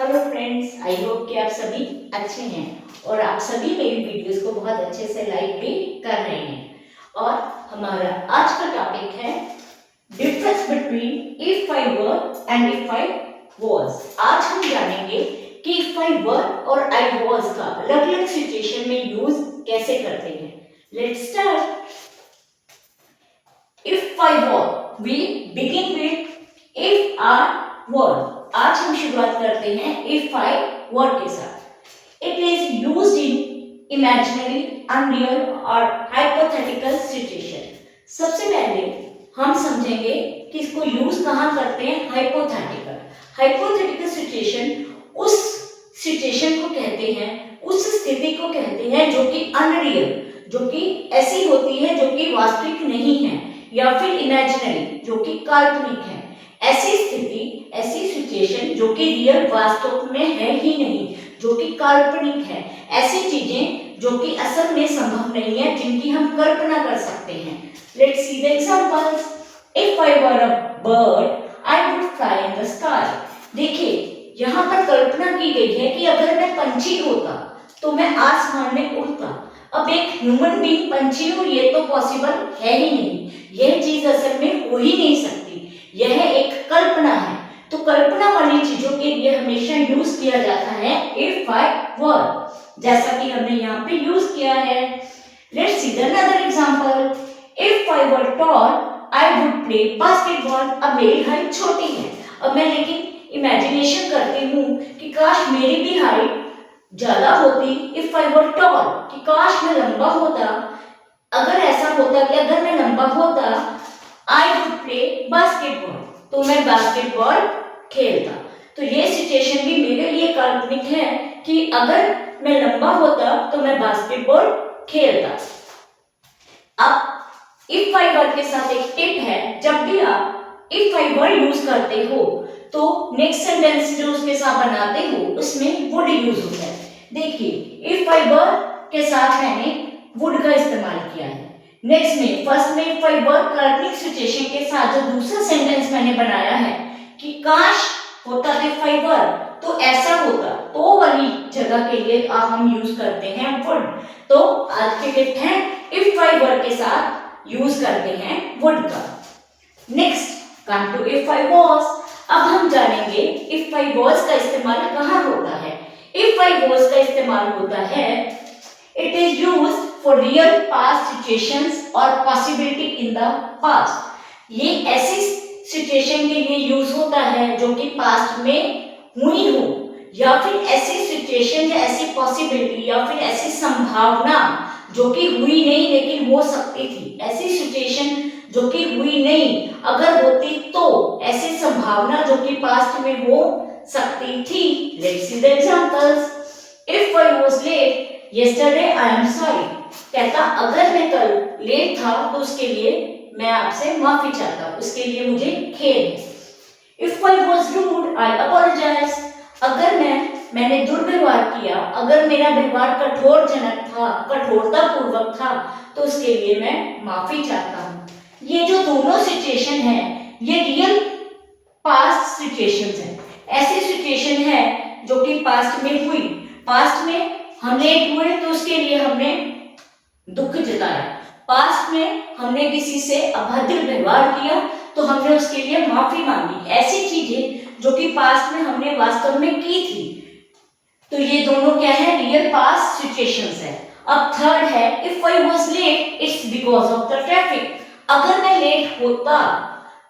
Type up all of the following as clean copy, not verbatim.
Hello friends, I hope कि आप सभी अच्छे हैं और आप सभी मेरी वीडियोस को बहुत अच्छे से लाइक भी कर रहे हैं। और हमारा आज का टॉपिक है difference between if I were and if I was. आज हम जानेंगे कि इफ आई वर और आई वाज का अलग अलग सिचुएशन में यूज कैसे करते हैं। Let's start. If I were, we begin with if I were. आज हम शुरुआत करते हैं इफ आई वर के साथ। It is used in imaginary, unreal और हाइपोथेटिकल सिचुएशन। सबसे पहले हम समझेंगे कि इसको यूज कहाँ करते हैं। हाइपोथेटिकल। हाइपोथेटिकल सिचुएशन उस सिचुएशन को कहते हैं, उस स्थिति को कहते हैं जो कि अनरियल, जो कि ऐसी होती है जो कि वास्तविक नहीं है, या फिर इमेजिनरी, जो कि काल्पनिक है। ऐसी स्थिति, ऐसी सिचुएशन जो कि रियल, वास्तव में है ही नहीं, जो कि काल्पनिक है। ऐसी चीजें जो कि असल में संभव नहीं है, जिनकी हम कल्पना कर सकते हैं। Let's see the examples. If I were a bird I would fly in the sky. देखिए, यहाँ पर कल्पना की गई है कि अगर मैं पंछी होता तो मैं आसमान में उड़ता। अब एक ह्यूमन बीइंग पंछी हो, ये तो पॉसिबल है ही नहीं। यह चीज असल में हो ही नहीं सकती। यह एक कल्पना है। तो कल्पना वाली चीजों के लिए हमेशा यूज किया जाता है इफ आई वर, जैसा कि हमने यहाँ पे यूज किया है। Let's see another example. If I were toll I would play basketball. अब मेरी हाइट छोटी है, अब मैं लेकिन इमेजिनेशन करती हूँ कि काश मेरी भी हाइट ज्यादा होती। इफ आई वर टॉल, कि काश मैं लंबा होता। अगर ऐसा होता कि अगर मैं लंबा होता, आई वुड प्ले बास्केटबॉल, तो मैं बास्केटबॉल खेलता। तो ये सिचुएशन भी मेरे लिए काल्पनिक है कि अगर मैं लंबा होता तो मैं बास्केटबॉल खेलता। अब इफ आई वर के साथ एक टिप है, जब भी आप इफ आई वर यूज करते हो तो नेक्स्ट सेंटेंस जो उसके साथ बनाते हो उसमें वुड यूज होता है। देखिए, इफ आई वर के साथ मैंने वुड का इस्तेमाल किया है। नेक्स्ट में फर्स्ट में इफ आई वर काल्पनिक सिचुएशन के साथ जो दूसरा सेंटेंस मैंने बनाया है कि काश होता इफ आई वर, तो ऐसा होता, तो वाली जगह के लिए हम यूज करते हैं वुड। तो आज के टिप है इफ आई वर के साथ यूज करते हैं वुड का। Next come to if I was. अब हम जानेंगे इफ आई वाज का इस्तेमाल कहाँ होता है। इफ आई वाज का इस्तेमाल होता है, it is used for real past situations or possibility in the past। ये ऐसी सिचुएशन के लिए यूज होता है जो कि पास्ट में हुई हो, या फिर ऐसी सिचुएशन या ऐसी पॉसिबिलिटी या फिर ऐसी संभावना जो कि हुई नहीं लेकिन हो सकती थी। ऐसी सिचुएशन जो कि हुई नहीं, अगर होती तो ऐसी संभावना जो कि पास्ट में हो सकती थी। Let's see the examples. If I was late yesterday I am sorry। कहता अगर मैं कल लेट था तो उसके लिए मैं आपसे माफी चाहता हूँ, उसके लिए मुझे खेद है। If I was rude I apologize। अगर मैंने दुर्व्यवहार किया, अगर मेरा व्यवहार कठोरजनक था, कठोरता पूर्वक था, तो उसके लिए मैं माफी चाहता हूँ। ये जो दोनों सिचुएशन है ये रियल पास्ट सिचुएशंस है। ऐसी सिचुएशन है जो कि पास्ट में हुई। पास्ट में हम लेट हुए तो उसके लिए हमने दुख जताया। पास्ट में हमने किसी से अभद्र व्यवहार किया तो हमने उसके लिए माफी मांगी। ऐसी चीजें जो कि पास्ट में हमने वास्तव में की थी। तो ये दोनों क्या है, रियल पास्ट सिचुएशंस है। अब थर्ड है if I was late it's because of the traffic. अगर मैं लेट होता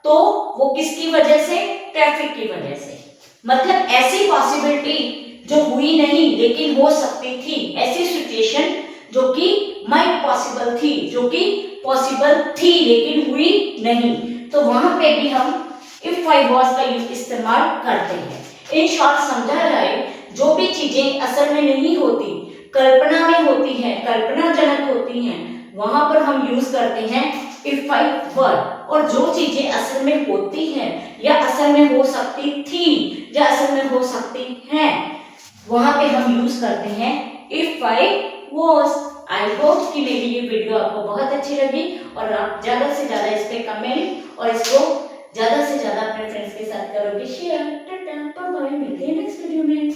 तो वो किसकी वजह से, ट्रैफिक की वजह से। मतलब ऐसी पॉसिबिलिटी जो हुई नहीं लेकिन हो सकती थी, ऐसी सिचुएशन जो कि माइट पॉसिबल थी, जो कि पॉसिबल थी लेकिन हुई नहीं, तो वहां पे भी हम इफ आई वाज का इस्तेमाल करते हैं। इन शॉर्ट समझा जाए, जो भी चीजें असल में नहीं होती, कल्पना में होती हैं, कल्पनाजनक होती हैं, वहां पर हम यूज करते हैं इफ आई वर। और जो चीजें असल में होती हैं या असल में हो सकती थी या असल में हो सकती हैं, वहां पे हम यूज करते हैं if I was. I hope कि मेरी ये वीडियो आपको बहुत अच्छी लगी और आप ज्यादा से ज्यादा इस पे कमेंट और इसको ज्यादा से ज्यादा अपने फ्रेंड्स के साथ करोगे शेयर। टाटा बाय बाय, मिलते हैं नेक्स्ट वीडियो। few minutes.